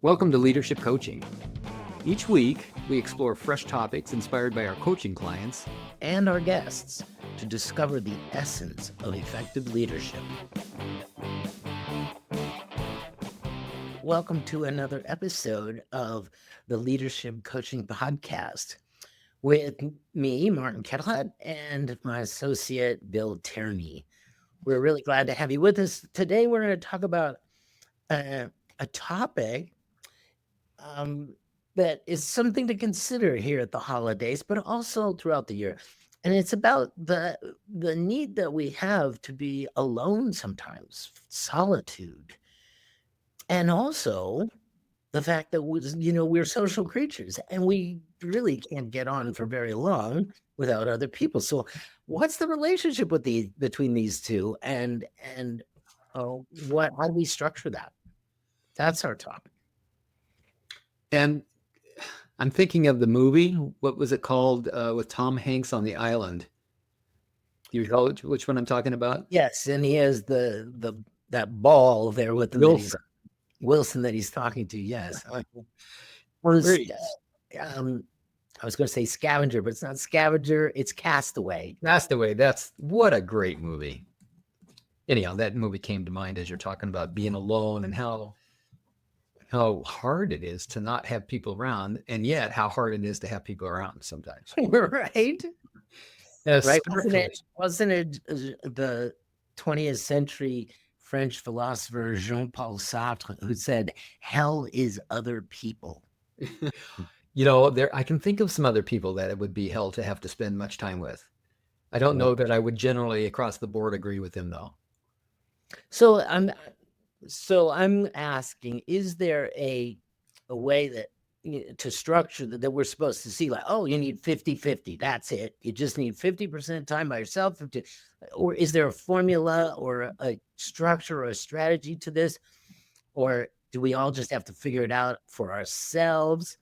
Welcome to Leadership Coaching. Each week, we explore fresh topics inspired by our coaching clients and our guests to discover the essence of effective leadership. Welcome to another episode of the Leadership Coaching Podcast with me, Martin Kettlehut, and my associate, Bill Tierney. We're really glad to have you with us. Today, we're going to talk about a topic that is something to consider here at the holidays, but also throughout the year. And it's about the need that we have to be alone sometimes, solitude. And also the fact that we're social creatures and we really can't get on for very long without other people. So what's the relationship between these two, and how do we structure that? That's our topic. And I'm thinking of the movie. What was it called with Tom Hanks on the island? Do you recall which one I'm talking about? Yes, and he has that ball there with the Wilson that he's talking to. Yes, I was going to say Scavenger, but it's not Scavenger. It's Castaway. Castaway. What a great movie. Anyhow, that movie came to mind as you're talking about being alone and how hard it is to not have people around, and yet how hard it is to have people around sometimes. Right? Yes, right. Wasn't it the 20th century French philosopher Jean-Paul Sartre who said, "Hell is other people"? I can think of some other people that it would be hell to have to spend much time with. I don't know that I would generally across the board agree with him, though. So I'm asking, is there a way that to structure that we're supposed to see, like, oh, you need 50-50. That's it. You just need 50% time by yourself. Or is there a formula or a structure or a strategy to this? Or do we all just have to figure it out for ourselves?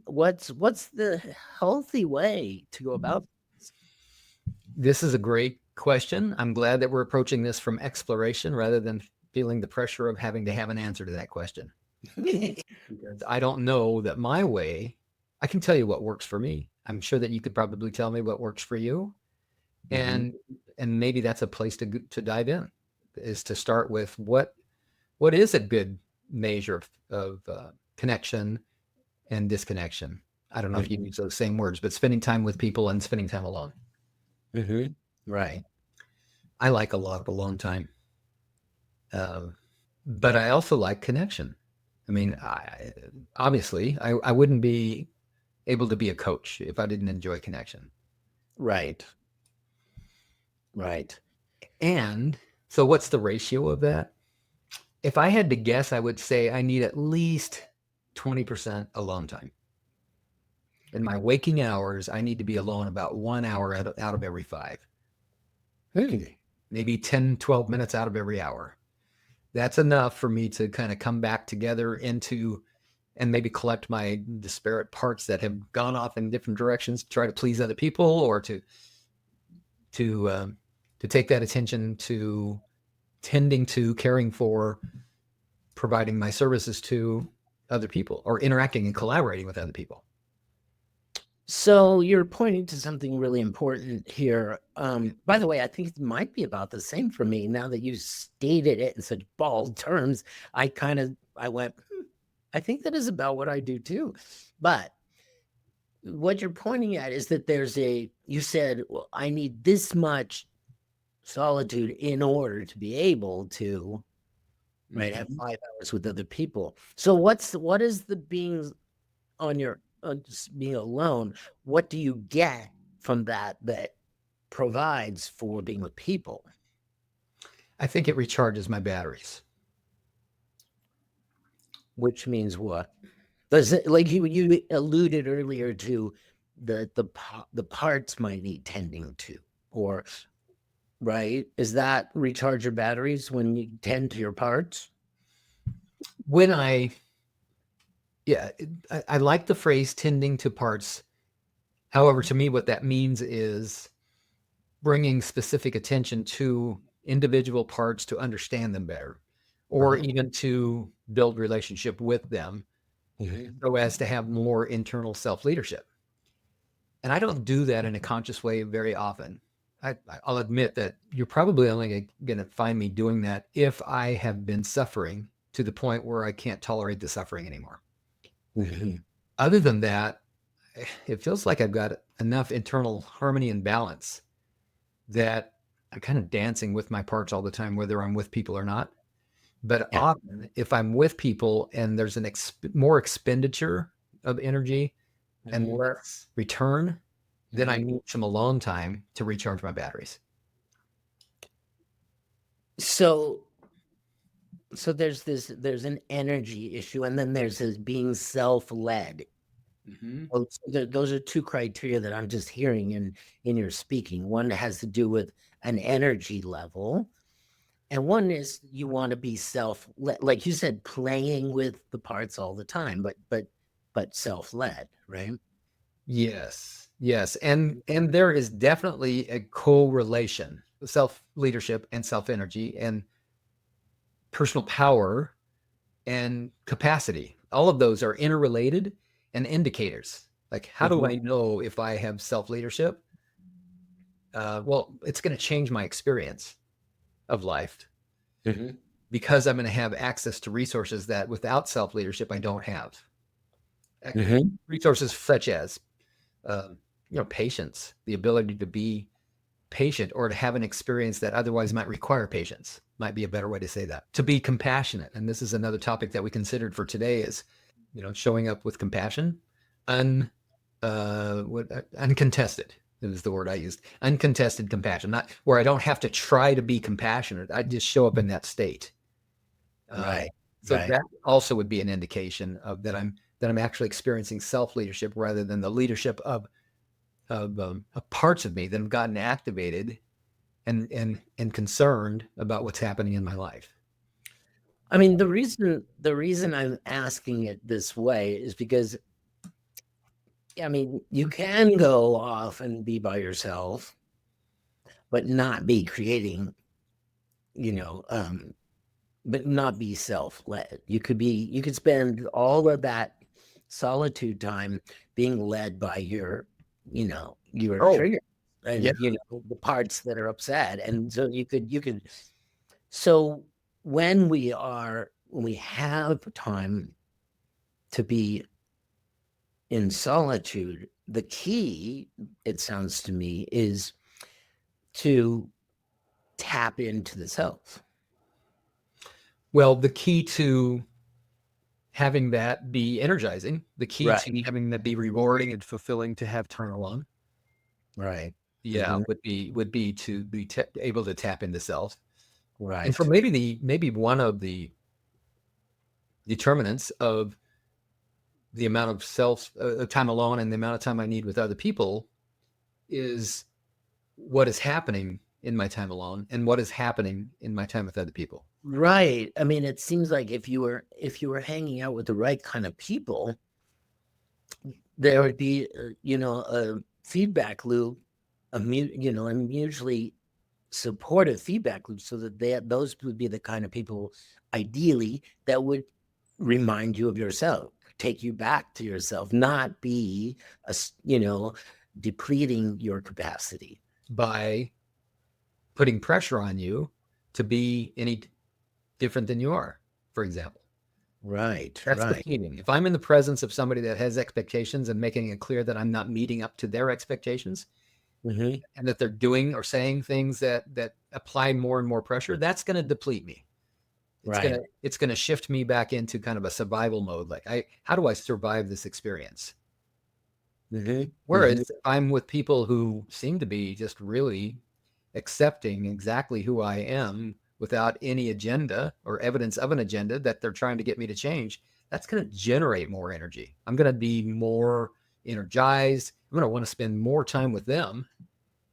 What's the healthy way to go about this? This is a great question. I'm glad that we're approaching this from exploration rather than feeling the pressure of having to have an answer to that question. Because I don't know that my way, I can tell you what works for me. I'm sure that you could probably tell me what works for you. And maybe that's a place to dive in, is to start with what is a good measure of connection and disconnection. I don't know if you use those same words, but spending time with people and spending time alone. Right. I like a lot of alone time. But I also like connection. I mean, I wouldn't be able to be a coach if I didn't enjoy connection. Right. And so what's the ratio of that? If I had to guess, I would say I need at least 20% alone time. In my waking hours, I need to be alone about 1 hour out of every 5. Maybe 10, 12 minutes out of every hour. That's enough for me to kind of come back together into and maybe collect my disparate parts that have gone off in different directions to try to please other people, or to take that attention to tending to, caring for, providing my services to other people, or interacting and collaborating with other people. So you're pointing to something really important here. By the way, I think it might be about the same for me. Now that you stated it in such bald terms, I went, I think that is about what I do too. But what you're pointing at is that you said, well, I need this much solitude in order to be able to have 5 hours with other people. So what is the being on your just being alone? What do you get from that provides for being with people? I think it recharges my batteries. Which means what? Does it, like you alluded earlier to, the parts might need tending to, or right? Is that recharge your batteries when you tend to your parts? I like the phrase tending to parts. However, to me, what that means is bringing specific attention to individual parts to understand them better, or even to build relationship with them Mhm. so as to have more internal self-leadership. And I don't do that in a conscious way very often. I'll admit that you're probably only going to find me doing that if I have been suffering to the point where I can't tolerate the suffering anymore. Mhm. Other than that, it feels like I've got enough internal harmony and balance that I'm kind of dancing with my parts all the time, whether I'm with people or not. But Yeah. often, if I'm with people and there's an more expenditure of energy and Mhm. less return, then I Mhm. need some alone time to recharge my batteries. So there's an energy issue, and then there's this being self-led. Mhm. Well, so those are two criteria that I'm just hearing in your speaking. One has to do with an energy level, and one is you want to be self-led, like you said, playing with the parts all the time, but self-led, right? Yes, yes, and there is definitely a correlation, self leadership and self energy and personal power and capacity. All of those are interrelated and indicators. Like, how do Mhm. I know if I have self leadership? Well, it's going to change my experience of life Mhm. because I'm going to have access to resources that without self leadership, I don't have. Mhm. Resources such as, patience, the ability to be patient or to have an experience that otherwise might require patience, might be a better way to say that. To be compassionate. And this is another topic that we considered for today is, showing up with compassion, uncontested. It was the word I used. Uncontested compassion, not where I don't have to try to be compassionate. I just show up in that state. Uh, Right. so Right. that also would be an indication of that I'm actually experiencing self leadership rather than the leadership of parts of me that have gotten activated and concerned about what's happening in my life. I mean, the reason I'm asking it this way is because, I mean, you can go off and be by yourself, but not be creating, you know, but not be self-led. You could spend all of that solitude time being led by your Oh, trigger yeah. and the parts that are upset. And so so when we have time to be in solitude, the key, it sounds to me, is to tap into the self. Well, the key to having that be energizing, the key Right. to having that be rewarding and fulfilling to have turn along, Right. yeah, Mhm. would be to be able to tap into self. And for Right. maybe one of the determinants of the amount of self time alone and the amount of time I need with other people is what is happening in my time alone and what is happening in my time with other people. Right. I mean, it seems like if you were hanging out with the right kind of people, there would be a feedback loop, a mutually supportive feedback loop, so that those would be the kind of people, ideally, that would remind you of yourself, take you back to yourself, not be depleting your capacity. By putting pressure on you to be any different than you are, for example. Right. That's Right. depleting. If I'm in the presence of somebody that has expectations and making it clear that I'm not meeting up to their expectations Hmm. and that they're doing or saying things that apply more and more pressure, that's going to deplete me. It's Right. gonna it's gonna shift me back into kind of a survival mode. Like, how do I survive this experience? Hmm. Whereas Hmm. if I'm with people who seem to be just really accepting exactly who I am without any agenda or evidence of an agenda that they're trying to get me to change, that's going to generate more energy. I'm going to be more energized. I'm going to want to spend more time with them.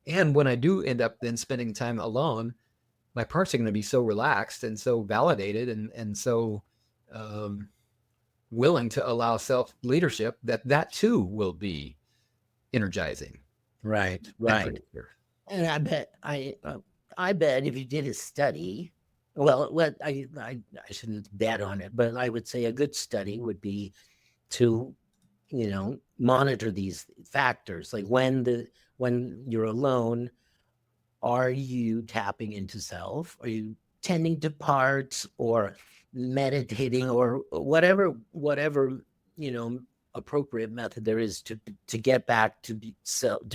And when I do end up then spending time alone, my parts are going to be so relaxed and so validated and so um, willing to allow self leadership that too will be energizing Right. and Right. predictive. And I bet if you did a study, Well, what I shouldn't bet on it, but I would say a good study would be to, monitor these factors. Like when you're alone, are you tapping into self? Are you tending to parts or meditating or whatever, you know, appropriate method there is to get back to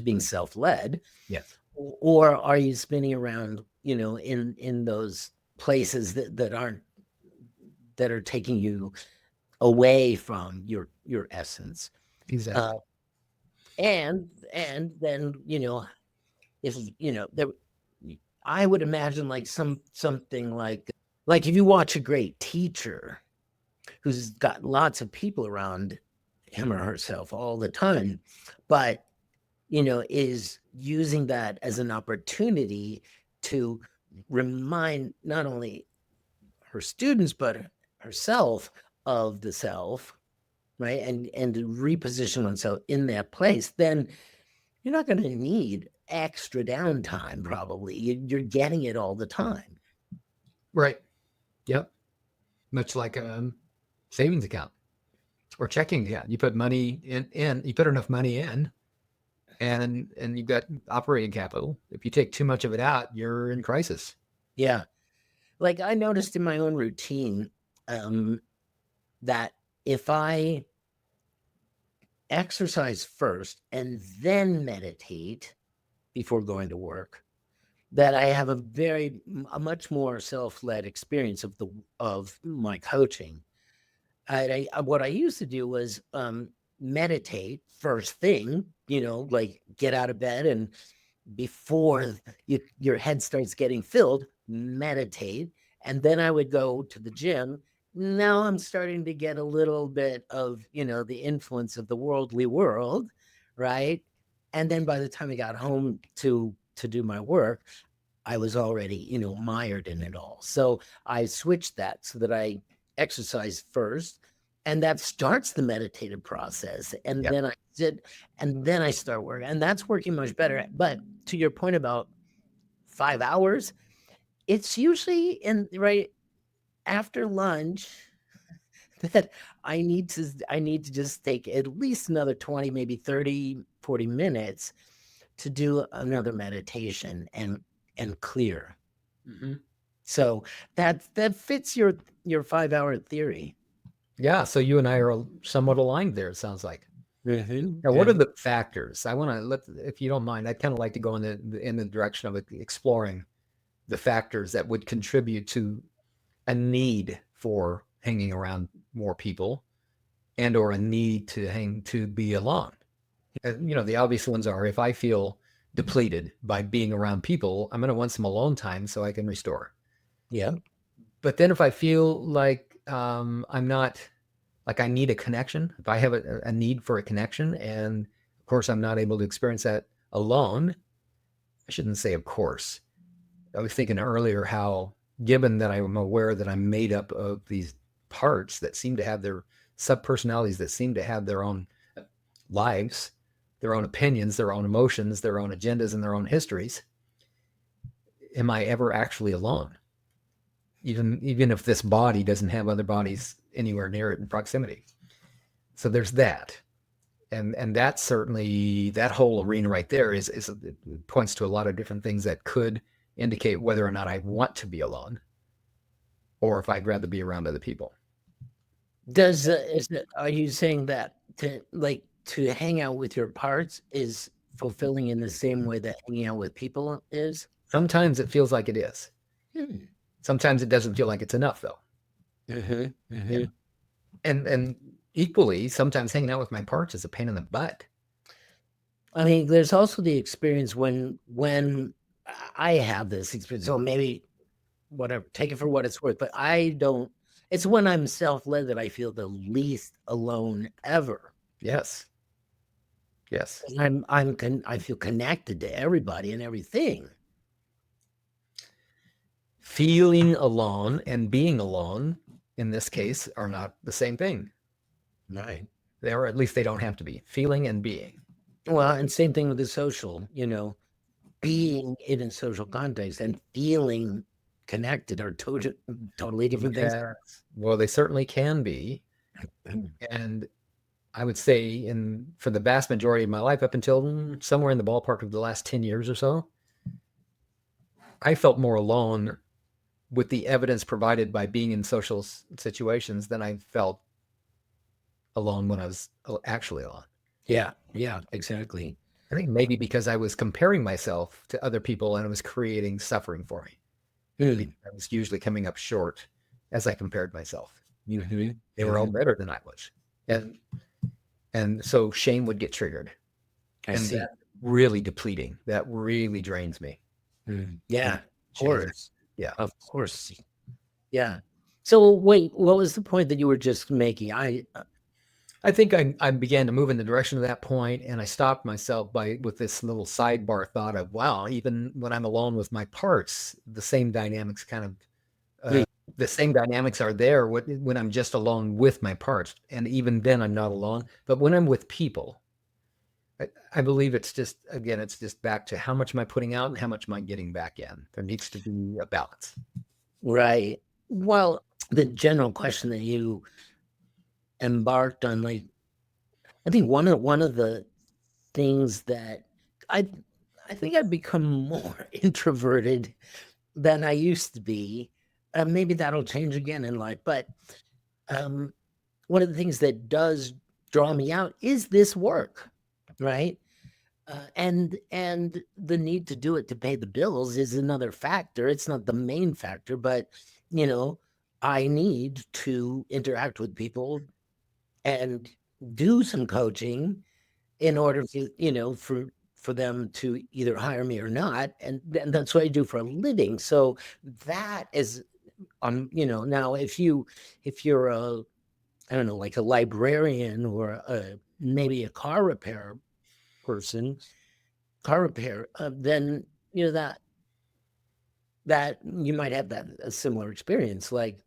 being self-led? Yes. Or are you spinning around, in those places that are taking you away from your essence? Exactly. Uh, and then, if there, I would imagine like something like if you watch a great teacher who's got lots of people around him or herself all the time, but is using that as an opportunity to remind not only her students but herself of the self, right? And to reposition oneself in that place, then you're not going to need extra downtime. Probably you're getting it all the time. Right. Yep. Much like a savings account or checking account. You put money in, you put enough money in, and you've got operating capital. If you take too much of it out, you're in crisis. Yeah, like I noticed in my own routine, um, that if I exercise first and then meditate before going to work, that I have a much more self-led experience of my coaching. What I used to do was meditate first thing, like get out of bed, and before your head starts getting filled, meditate. And then I would go to the gym. Now I'm starting to get a little bit of, the influence of the worldly world, right? And then by the time I got home to do my work, I was already, mired in it all. So I switched that so that I exercise first, and that starts the meditative process. And Yep. then I sit, and then I start work, and that's working much better. But to your point about 5 hours, it's usually in right after lunch that I need to just take at least another 20, maybe 30, 40 minutes to do another meditation and clear. Mm-hmm. So that fits your 5 hour theory. Yeah. So you and I are somewhat aligned there, it sounds like. Mhm, Now, what are mhm. the factors? I want to if you don't mind, I'd kind of like to go in the direction of exploring the factors that would contribute to a need for hanging around more people and or a need to be alone. The obvious ones are if I feel depleted by being around people, I'm going to want some alone time so I can restore. Yeah. But then if I feel like I'm not like I need a connection, if I have a need for a connection, and of course I'm not able to experience that alone, I shouldn't say of course. I was thinking earlier how, given that I'm aware that I'm made up of these parts that seem to have their subpersonalities, that seem to have their own lives, their own opinions, their own emotions, their own agendas, and their own histories, am I ever actually alone? Even if this body doesn't have other bodies anywhere near it in proximity. So there's that. And that certainly, that whole arena right there is it points to a lot of different things that could indicate whether or not I want to be alone or if I'd rather be around other people. Are you saying that to hang out with your parts is fulfilling in the same way that hanging out with people is? Sometimes it feels like it is. Hmm. Sometimes it doesn't feel like it's enough though. Mhm, Yeah. mhm. And equally, sometimes hanging out with my parts is a pain in the butt. I mean, there's also the experience when I have this experience. So maybe whatever, take it for what it's worth. But I don't. It's when I'm self-led that I feel the least alone ever. Yes. Yes. I feel connected to everybody and everything. Feeling alone and being alone in this case are not the same thing. Right. They are, at least they don't have to be. Feeling and being. Well, and same thing with the social. Being in a social context and feeling. connected are totally different things. Yes. Well, they certainly can be. And I would say for the vast majority of my life, up until somewhere in the ballpark of the last 10 years or so, I felt more alone with the evidence provided by being in social situations than I felt alone when I was actually alone. Yeah, exactly. I think maybe because I was comparing myself to other people and it was creating suffering for me. Mm. I was usually coming up short as I compared myself. Mhm. They were all better than I was. And so shame would get triggered. I And see. that's really depleting. That really drains me. Yeah, And of shame. course. Yeah. Of course. Yeah. So wait, what was the point that you were just making? I think I began to move in the direction of that point, and I stopped myself with this little sidebar thought of, wow, even when I'm alone with my parts, the same dynamics Mm. the same dynamics are there when I'm just alone with my parts, and even then I'm not alone. But when I'm with people, I believe it's just back to how much am I putting out and how much am I getting back in. There needs to be a balance. Right. Well, the general question that you embarked on, like, I think one of the things that I I think I've become more introverted than I used to be. Maybe that'll change again in life, but um, one of the things that does draw me out is this work, right? And the need to do it to pay the bills is another factor. It's not the main factor, but you know, I need to interact with people and do some coaching in order to, for them to either hire me or not. And that's what I do for a living. So that is now if you're I don't know, like a librarian or maybe a car repair person, car repair, then you know that you might have that a similar experience. Like,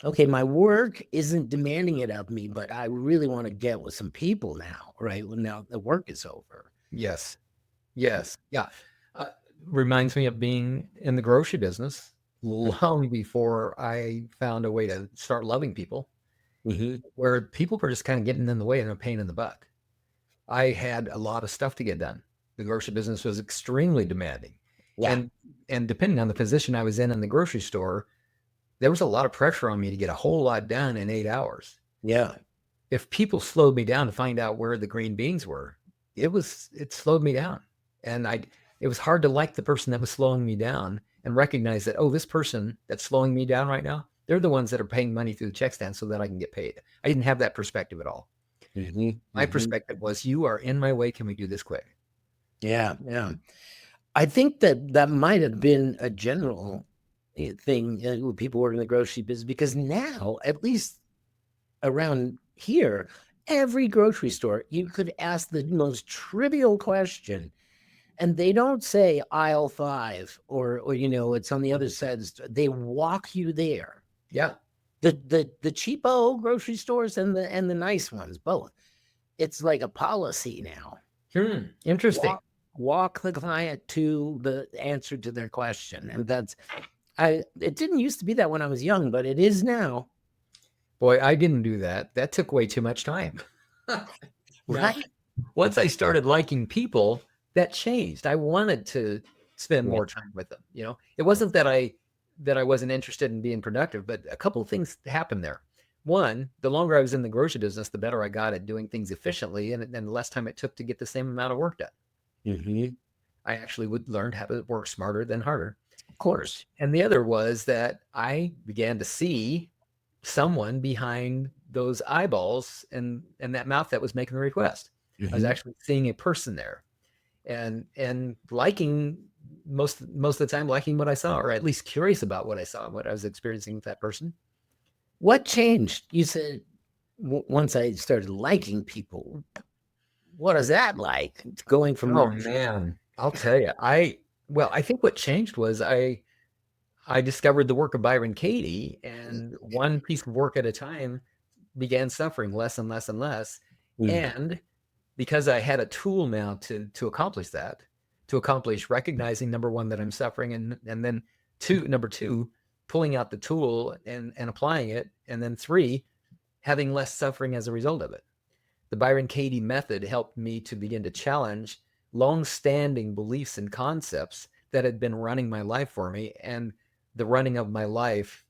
okay, my work isn't demanding it of me, but I really want to get with some people now, right? Well, now the work is over. Yes. Yes. Yeah. Uh, Reminds me of being in the grocery business long before I found a way to start loving people, Mm-hmm. where people were just kind of getting in the way and a pain in the butt. I had a lot of stuff to get done. The grocery business was extremely demanding. Yeah, And depending on the position I was in the grocery store, there was a lot of pressure on me to get a whole lot done in 8 hours. yeah, If people slowed me down to find out where the green beans were, it slowed me down. And it was hard to like the person that was slowing me down and recognize that, oh, this person that's slowing me down right now, they're the ones that are paying money through the check stand so that I can get paid. I didn't have that perspective at all. mm-hmm. My Mm-hmm. perspective was, you are in my way. Can we do this quick? Yeah. I think that might have been a general thing with people working in the grocery business, because now, at least around here, every grocery store, you could ask the most trivial question and they don't say aisle 5 or it's on the other side. They walk you there. Yeah. The cheapo grocery stores and the nice ones, both. It's like a policy now. Interesting. Walk the client to the answer to their question. And it didn't used to be that when I was young, but it is now. Boy, I didn't do that. That took way too much time. Now, Right. once I started liking people, that changed. I wanted to spend Yeah. more time with them. It wasn't that I wasn't interested in being productive, but a couple of things happened there. One, the longer I was in the grocery business, the better I got at doing things efficiently, and the less time it took to get the same amount of work done. Mm-hmm. I actually would learn how to work smarter than harder. Of course. And the other was that I began to see someone behind those eyeballs and that mouth that was making the request. I was Mm-hmm. actually seeing a person there, and liking most of the time, liking what I saw, or at least curious about what I saw, what I was experiencing with that person. What changed? You said once I started liking people. What is that like? Going from Oh man, I'll tell you. I think what changed was I discovered the work of Byron Katie, and one piece of work at a time began suffering less and less and less. Mm. And because I had a tool now to accomplish that, to accomplish recognizing, number one, that I'm suffering, and then number two, pulling out the tool and applying it. And then 3, having less suffering as a result of it. The Byron Katie method helped me to begin to challenge long-standing beliefs and concepts that had been running my life for me. And the running of my life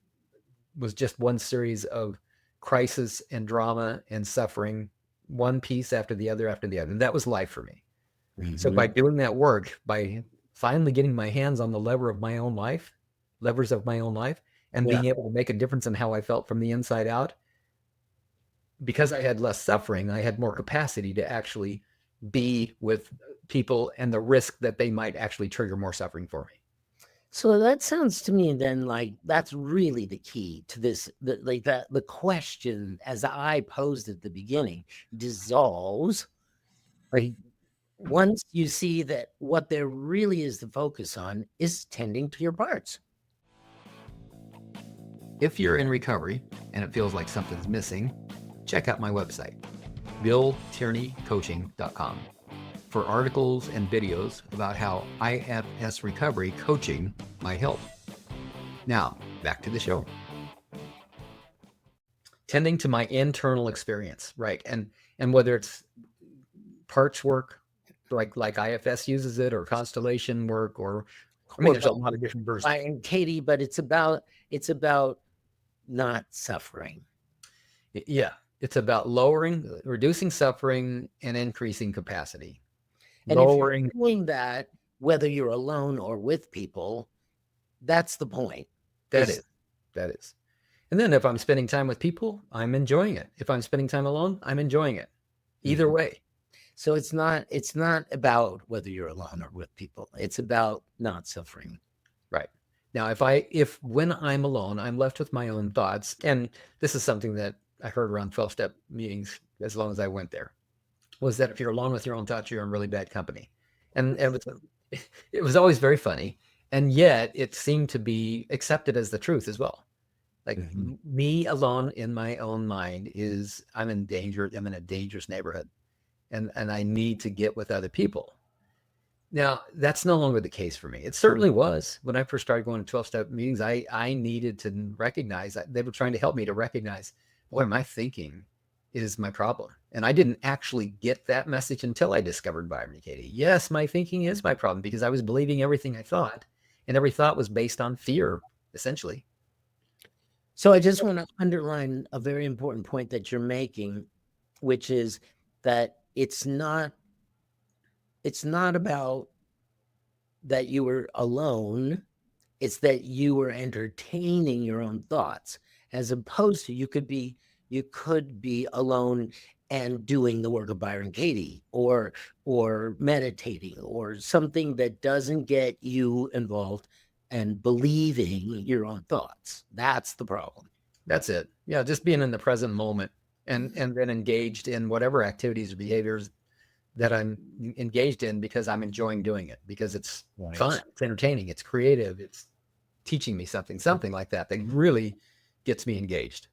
was just one series of crisis and drama and suffering, one piece after the other after the other. And that was life for me. Mm-hmm. So by doing that work, by finally getting my hands on the levers of my own life, and being able to make a difference in how I felt from the inside out, because I had less suffering, I had more capacity to actually be with people and the risk that they might actually trigger more suffering for me. So that sounds to me then like that's really the key to this, the question as I posed at the beginning dissolves, right? Once you see that what there really is to focus on is tending to your parts. If you're in recovery and it feels like something's missing, check out my website, billtierneycoaching.com, for articles and videos about how IFS recovery coaching might help. Now, back to the show. Tending to my internal experience, right? And whether it's parts work, like IFS uses it, or constellation work, or I mean, there's a lot of different versions. Byron Katie, but it's about not suffering. Yeah, it's about reducing suffering and increasing capacity. And if you're doing that, whether you're alone or with people, that's the point. That is. And then if I'm spending time with people, I'm enjoying it. If I'm spending time alone, I'm enjoying it. Either way. So it's not about whether you're alone or with people. It's about not suffering. Right. Now, if when I'm alone, I'm left with my own thoughts, and this is something that I heard around 12-step meetings as long as I went there, was that if you're alone with your own thoughts, you're in really bad company. And it was always very funny. And yet it seemed to be accepted as the truth as well. Like me alone in my own mind I'm in danger. I'm in a dangerous neighborhood, and I need to get with other people. Now, that's no longer the case for me. It certainly was when I first started going to 12-step meetings. I needed to recognize that they were trying to help me to recognize, boy, my thinking is my problem. And I didn't actually get that message until I discovered Byron Katie. Yes, my thinking is my problem, because I was believing everything I thought, and every thought was based on fear, essentially. So I just want to underline a very important point that you're making, which is that it's not about that you were alone. It's that you were entertaining your own thoughts, as opposed to you could be alone and doing the work of Byron Katie, or meditating, or something that doesn't get you involved and believing your own thoughts. That's the problem. That's it. Yeah, just being in the present moment, and then engaged in whatever activities or behaviors that I'm engaged in, because I'm enjoying doing it, because it's fun, it's entertaining, it's creative, it's teaching me something like that really gets me engaged.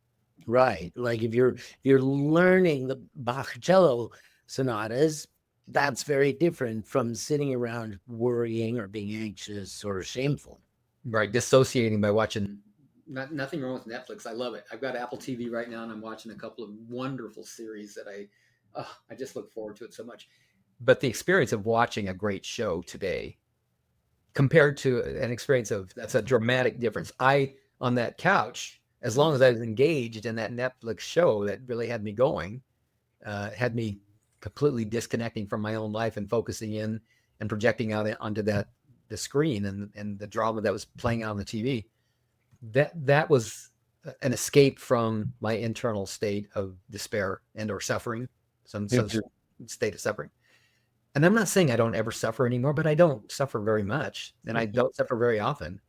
Right. Like if you're learning the Bach cello sonatas, that's very different from sitting around worrying or being anxious or shameful. Right. Dissociating by watching. Nothing wrong with Netflix. I love it. I've got Apple TV right now, and I'm watching a couple of wonderful series that I just look forward to it so much. But the experience of watching a great show today compared to an experience that's a dramatic difference. On that couch, as long as I was engaged in that Netflix show that really had me going, had me completely disconnecting from my own life and focusing in and projecting out onto the screen and the drama that was playing out on the TV. That was an escape from my internal state of despair and or suffering, some state of suffering. And I'm not saying I don't ever suffer anymore, but I don't suffer very much, and I don't suffer very often,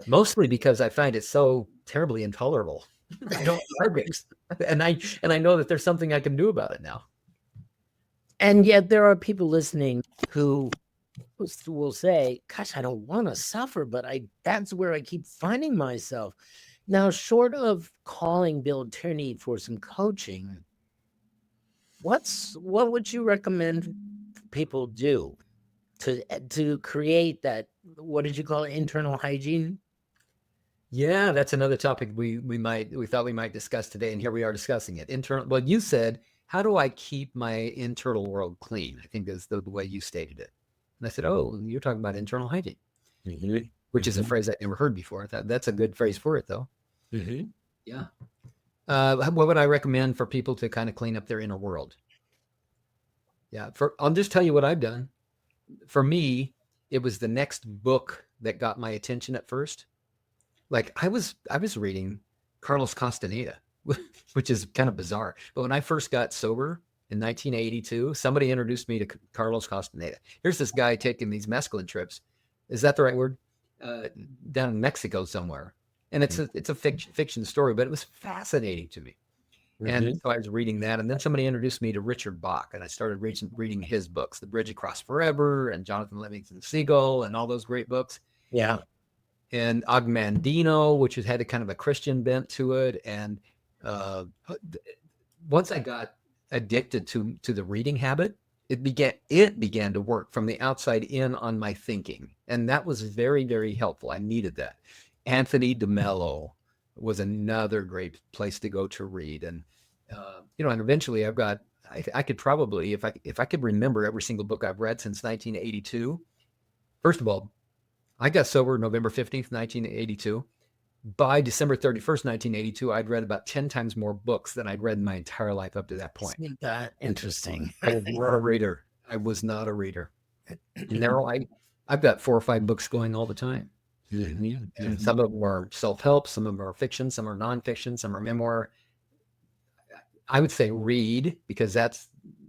mostly because I find it so terribly intolerable. I don't like it, and I know that there's something I can do about it now. And yet there are people listening who will say, gosh, I don't want to suffer, but that's where I keep finding myself. Now, short of calling Bill Tierney for some coaching, what would you recommend people do to create that, what did you call it, internal hygiene? Yeah, that's another topic we thought we might discuss today, and here we are discussing it. Internal. Well, you said, how do I keep my internal world clean? I think is the way you stated it. And I said, oh, you're talking about internal hygiene, Mhm, which is a mhm, phrase I never heard before. I thought that's a good phrase for it, though. mhm. Yeah. What would I recommend for people to kind of clean up their inner world? Yeah. I'll just tell you what I've done. For me, it was the next book that got my attention at first. Like I was reading Carlos Castaneda, which is kind of bizarre. But when I first got sober in 1982, somebody introduced me to Carlos Castaneda. Here's this guy taking these mescaline trips. Is that the right word? Uh, Down in Mexico somewhere, and it's a fiction story, but it was fascinating to me. And Mhm. so I was reading that, and then somebody introduced me to Richard Bach, and I started reading his books, The Bridge Across Forever, and Jonathan Livingston Seagull, and all those great books. Yeah. And Ogmandino, which had a kind of a Christian bent to it. And uh, once I got addicted to the reading habit, it began to work from the outside in on my thinking, and that was very, very helpful. I needed that. Anthony DeMello was another great place to go to read, and and eventually I could probably, if I could remember every single book I've read since 1982. First of all, I got sober November 15th, 1982. By December 31st, 1982, I'd read about 10 times more books than I'd read in my entire life up to that point. Isn't that interesting? I was not a reader. I was not a reader. Now I've got 4 or 5 books going all the time. Mhm, And mhm. some of them are self-help, some of them are fiction, some are nonfiction, some are memoir. I would say read, because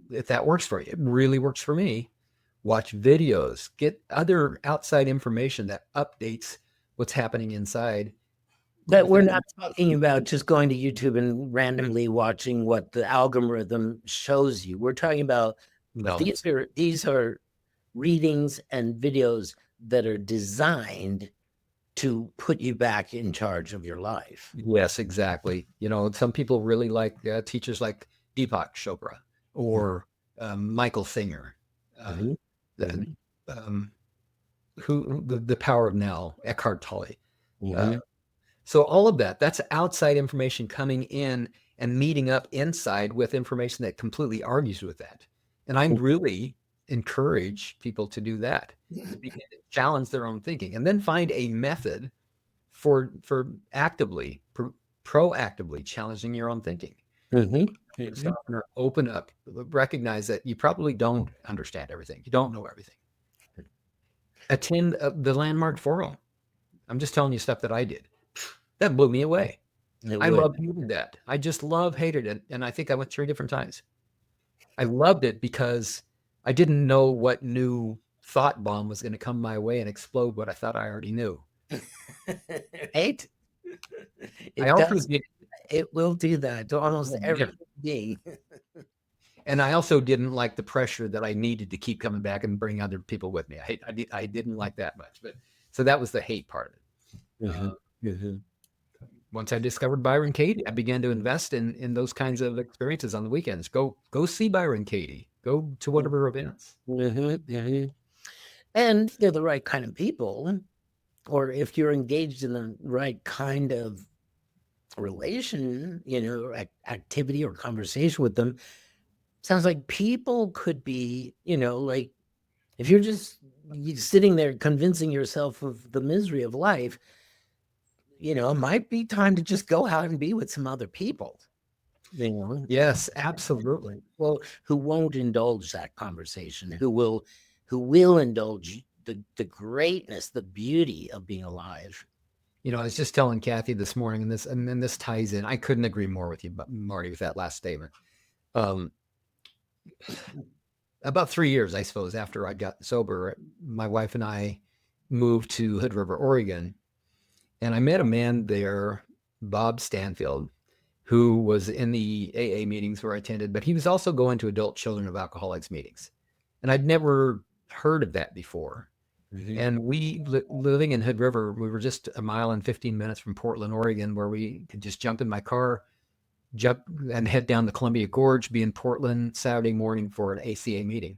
if that works for you, it really works for me. Watch videos, get other outside information that updates what's happening inside. But we're not talking about just going to YouTube and randomly watching what the algorithm shows you. We're talking about No, these are readings and videos that are designed to put you back in charge of your life. yes, exactly. Some people really like teachers like Deepak Chopra or Michael Singer, uh, Mhm, the, mhm, um, who the Power of Now, Eckhart Tolle. Uh, mhm, so all of that's outside information coming in and meeting up inside with information that completely argues with that. And I really encourage people to do that, to begin to challenge their own thinking, and then find a method for actively, proactively challenging your own thinking. mhm, mhm. Softener, open up, recognize that you probably don't understand everything. You don't know everything. Attend the Landmark Forum. I'm just telling you stuff that I did. That blew me away. It I would. love hated that. I just hated it. And I think I went 3 different times. I loved it because I didn't know what new thought bomb was going to come my way and explode what I thought I already knew. Right? I It also does. did, It will do that to almost oh, every man. being. And I also didn't like the pressure that I needed to keep coming back and bring other people with me. I didn't like that much, but so that was the hate part of it. Mhm, mhm. Once I discovered Byron Katie, I began to invest in those kinds of experiences on the weekends. Go see Byron Katie. Go to one of her events. Mhm, mhm. And if they're the right kind of people, or if you're engaged in the right kind of relation, or activity or conversation with them, sounds like people could be, like if you're just sitting there convincing yourself of the misery of life, it might be time to just go out and be with some other people, Yes, absolutely. well, who won't indulge that conversation, who will indulge the greatness, the beauty of being alive. I was just telling Kathy this morning, and then this ties in. I couldn't agree more with you, Marty, with that last statement. Um, about 3 years, I suppose, after I got sober, my wife and I moved to Hood River, Oregon, and I met a man there, Bob Stanfield, who was in the AA meetings where I attended, but he was also going to adult children of alcoholics meetings. And I'd never heard of that before. Mhm. And living in Hood River, we were just a mile and 15 minutes from Portland, Oregon, where we could just jump in my car, jump and head down the Columbia Gorge, be in Portland Saturday morning for an ACA meeting.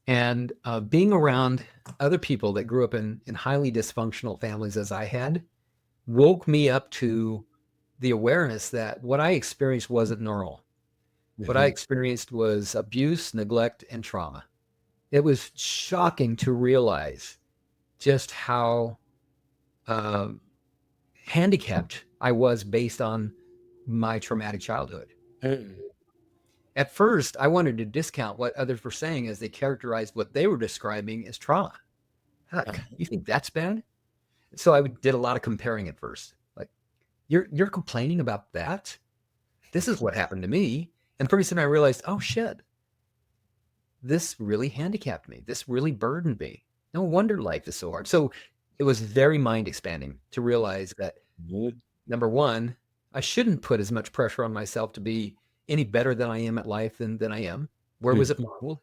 And being around other people that grew up in highly dysfunctional families as I had, woke me up to the awareness that what I experienced wasn't normal. What I experienced was abuse, neglect, and trauma. It was shocking to realize just how um, handicapped I was based on my traumatic childhood. Mm. At first, I wanted to discount what others were saying as they characterized what they were describing as trauma. Heck, you think that's bad? So I did a lot of comparing at first. Like, you're complaining about that? This is what happened to me. And pretty soon I realized, oh shit, this really handicapped me. This really burdened me. No wonder life is so hard. So it was very mind expanding to realize that, Mhm. number one, I shouldn't put as much pressure on myself to be any better than I am at life than I am. Where was it modeled?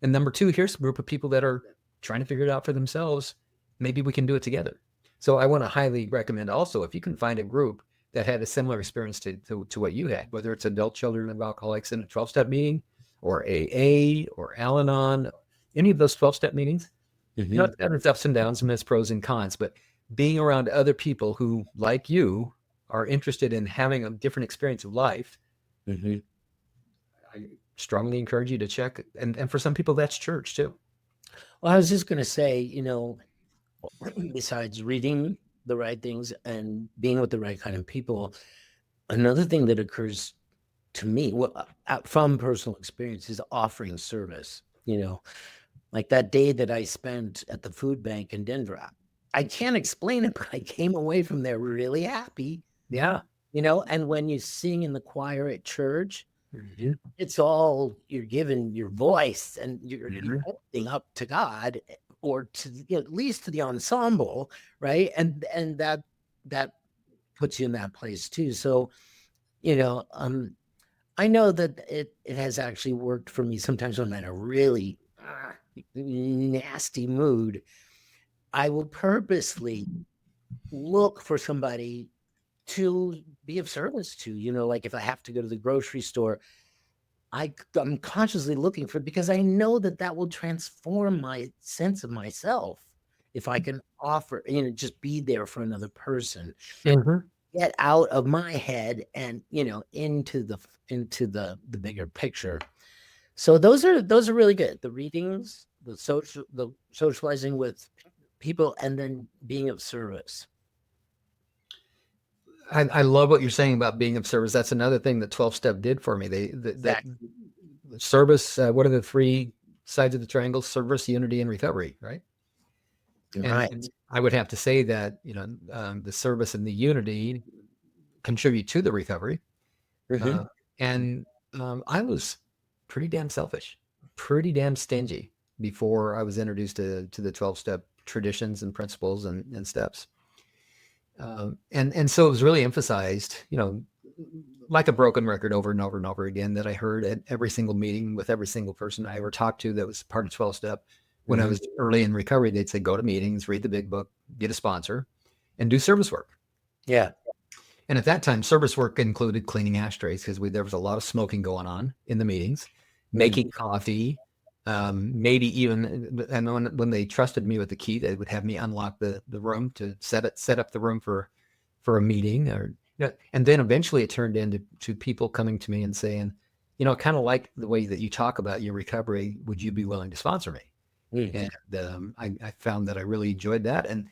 And number two, here's a group of people that are trying to figure it out for themselves. Maybe we can do it together. So I want to highly recommend also, if you can find a group that had a similar experience to what you had, whether it's adult children of alcoholics in a 12-step meeting or AA or Al-Anon, any of those 12-step meetings, you know, it's ups and downs and it's pros and cons, but being around other people who, like you, are interested in having a different experience of life, Mhm. I strongly encourage you to check. And for some people, that's church too. Well, I was just going to say, besides reading the right things and being with the right kind of people, another thing that occurs to me, well, from personal experience, is offering service. Like that day that I spent at the food bank in Denver. I can't explain it, but I came away from there really happy. Yeah. And when you sing in the choir at church, Mhm. it's all you're giving your voice and you're Mhm. opening up to God or to at least to the ensemble, right? And that puts you in that place too. So, I know that it has actually worked for me sometimes when I'm in a really nasty mood. I will purposely look for somebody to be of service to, like if I have to go to the grocery store, I'm consciously looking for because I know that will transform my sense of myself if I can offer, just be there for another person, Mhm. get out of my head and into the bigger picture. So those are really good. The readings, the socializing with people, and then being of service. I love what you're saying about being of service. That's another thing that 12-step did for me. That Exactly. service, what are the three sides of the triangle? Service, unity, and recovery, right? And Right. I would have to say that, the service and the unity contribute to the recovery. Uh, Mhm. and I was pretty damn selfish, pretty damn stingy before I was introduced to the 12-step traditions and principles and steps. And so it was really emphasized, like a broken record over and over and over again that I heard at every single meeting with every single person I ever talked to that was part of 12-step. When I Mhm. was early in recovery, they'd say, go to meetings, read the big book, get a sponsor, and do service work. Yeah. And at that time, service work included cleaning ashtrays because there was a lot of smoking going on in the meetings, Mhm. making coffee, maybe even. And when they trusted me with the key, they would have me unlock the room to set up the room for a meeting, or and then eventually it turned into people coming to me and saying, kind of like the way that you talk about your recovery. Would you be willing to sponsor me? Mm. And I found that I really enjoyed that. And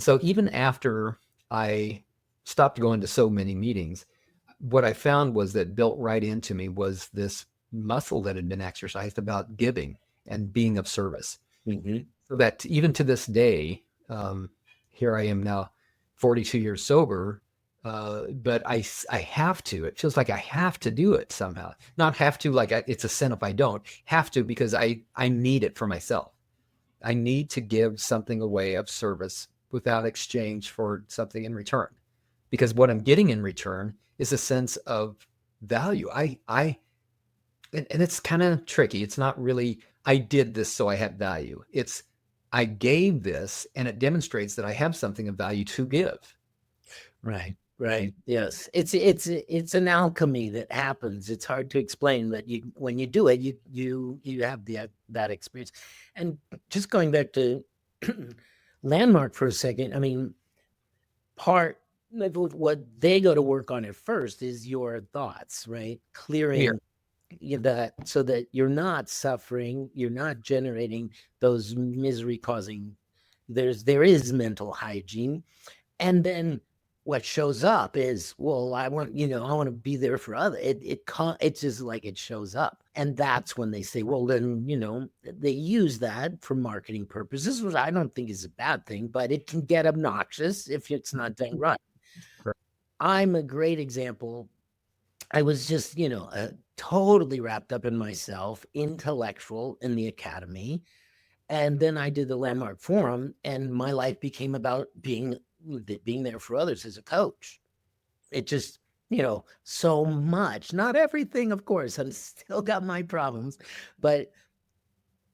so even after I stopped going to so many meetings, what I found was that built right into me was this muscle that had been exercised about giving and being of service. Mhm. So that even to this day, here I am now, 42 years sober, but I have to. It feels like I have to do it somehow. Not have to, like it's a sin if I don't. Have to because I need it for myself. I need to give something away of service without exchange for something in return. Because what I'm getting in return is a sense of value. And it's kind of tricky. It's not really, I did this so I had value. It's, I gave this and it demonstrates that I have something of value to give. Right. Right. Yes. It's an alchemy that happens. It's hard to explain, but when you do it, you have that experience. And just going back to landmark for a second, I mean, part what they go to work on at first is your thoughts, right? Here. Clearing that so that you're not suffering, you're not generating those misery causing. There is mental hygiene, and then what shows up is, well, I want, I want to be there for other. It's just like it shows up, and that's when they say, well, then they use that for marketing purposes, which I don't think is a bad thing, but it can get obnoxious if it's not done right. Correct. I'm a great example. I was just, totally wrapped up in myself, intellectual in the academy. And then I did the Landmark Forum, and my life became about being there for others as a coach. It just, so much, not everything, of course. I've still got my problems, but,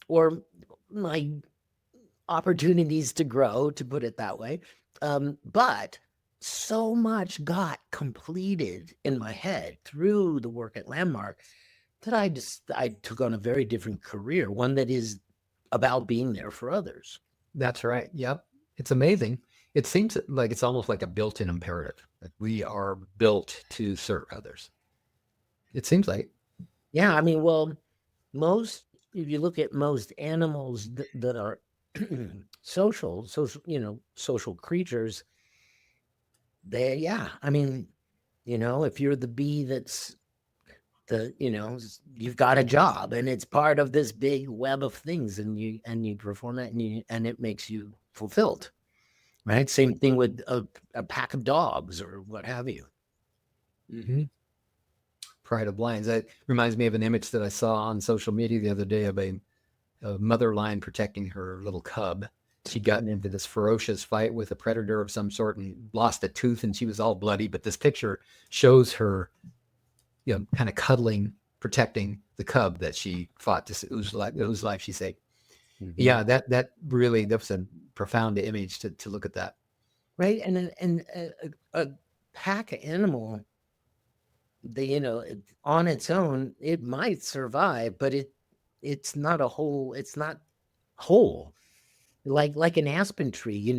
or my opportunities to grow, to put it that way. But so much got completed in my head through the work at Landmark that I took on a very different career, one that is about being there for others. That's right. Yep. It's amazing. It seems like it's almost like a built-in imperative that we are built to serve others. It seems like. Yeah, I mean, well, if you look at most animals that are social creatures, I mean, if you're the bee that's you've got a job and it's part of this big web of things, and you perform that, and it makes you fulfilled, right? Same thing with a pack of dogs or what have you. Mm-hmm. Pride of Lions. That reminds me of an image that I saw on social media the other day of a mother lion protecting her little cub. She'd gotten into this ferocious fight with a predator of some sort and lost a tooth, and she was all bloody. But this picture shows her, kind of cuddling, protecting the cub that she fought whose life she saved. Mm-hmm. Yeah, that was a profound image to look at that. Right, and a pack animal, on its own, it might survive, but it's not a whole. It's not whole. Like an aspen tree,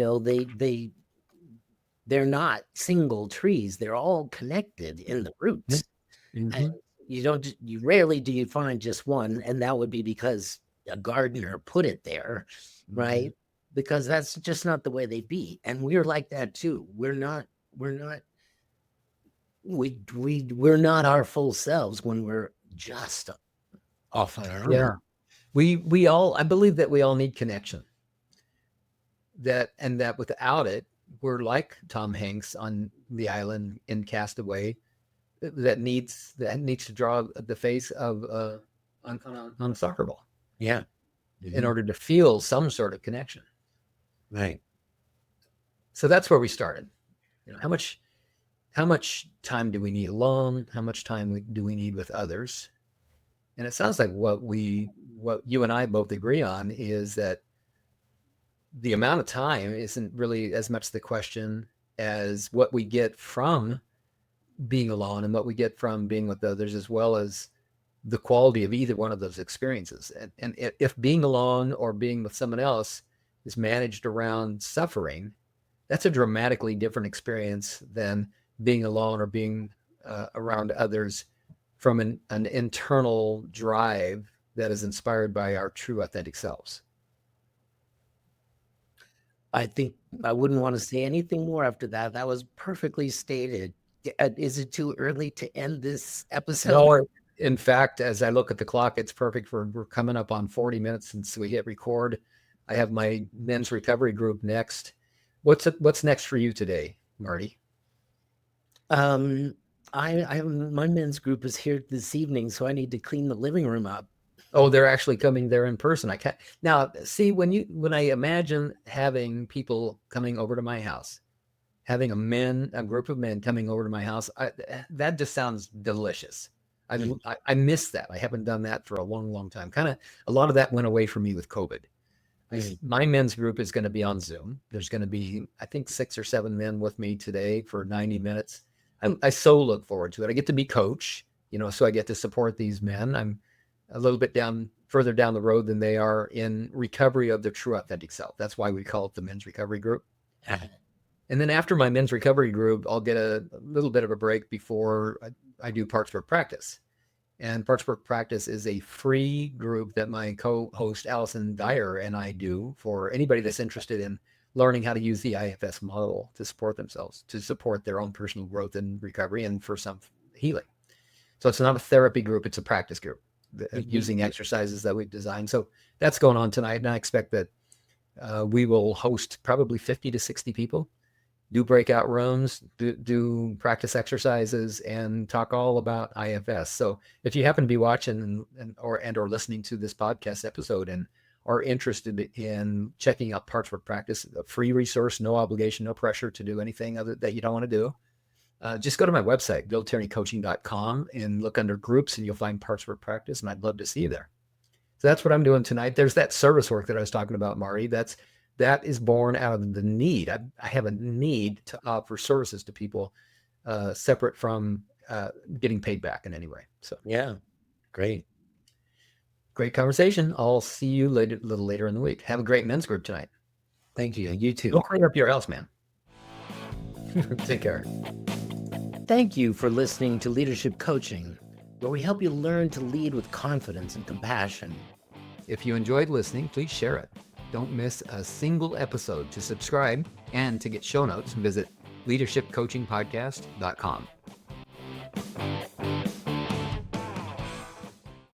they're not single trees. They're all connected in the roots. Mm-hmm. And you rarely do you find just one, and that would be because a gardener put it there, right? Mm-hmm. Because that's just not the way they be. And we're like that too. We're not our full selves when we're just off on our own. Yeah. We all, I believe that we all need connection. That without it, we're like Tom Hanks on the island in Castaway that needs to draw the face of on a soccer ball. Yeah. Mm-hmm. In order to feel some sort of connection. Right. So that's where we started. How much time do we need alone? How much time do we need with others? And it sounds like what you and I both agree on is that the amount of time isn't really as much the question as what we get from being alone and what we get from being with others, as well as the quality of either one of those experiences. And if being alone or being with someone else is managed around suffering, that's a dramatically different experience than being alone or being around others from an internal drive that is inspired by our true authentic selves. I think I wouldn't want to say anything more after that. That was perfectly stated. Is it too early to end this episode? No, in fact, as I look at the clock, it's perfect. We're coming up on 40 minutes since we hit record. I have my men's recovery group next. What's next for you today, Marty? My men's group is here this evening, so I need to clean the living room up. Oh, they're actually coming there in person. I can't now see when I imagine having people coming over to my house, having a group of men coming over to my house, that just sounds delicious. I miss that. I haven't done that for a long, long time. Kind of a lot of that went away from me with COVID. My men's group is going to be on Zoom. There's going to be, I think, 6 or 7 men with me today for 90 minutes. I so look forward to it. I get to be coach, so I get to support these men. I'm a little bit further down the road than they are in recovery of their true authentic self. That's why we call it the men's recovery group. And then after my men's recovery group, I'll get a little bit of a break before I do Parts Work Practice. And Parts Work Practice is a free group that my co-host Allison Dyer and I do for anybody that's interested in learning how to use the IFS model to support themselves, to support their own personal growth and recovery, and for some healing. So it's not a therapy group, it's a practice group using exercises that we've designed. So that's going on tonight. And I expect that we will host probably 50 to 60 people, do breakout rooms, do practice exercises, and talk all about IFS. So if you happen to be watching or listening to this podcast episode and are interested in checking out Parts Work Practice, a free resource, no obligation, no pressure to do anything other that you don't want to do, just go to my website, billtierneycoaching.com, and look under groups, and you'll find Parts Work Practice, and I'd love to see you there. So that's what I'm doing tonight. There's that service work that I was talking about, Marty. That is born out of the need. I have a need to offer services to people separate from getting paid back in any way. So yeah, great conversation. I'll see you a little later in the week. Have a great men's group tonight. Thank you. You too. Don't clean up your house, man. Take care. Thank you for listening to Leadership Coaching, where we help you learn to lead with confidence and compassion. If you enjoyed listening, please share it. Don't miss a single episode. To subscribe and to get show notes, visit leadershipcoachingpodcast.com.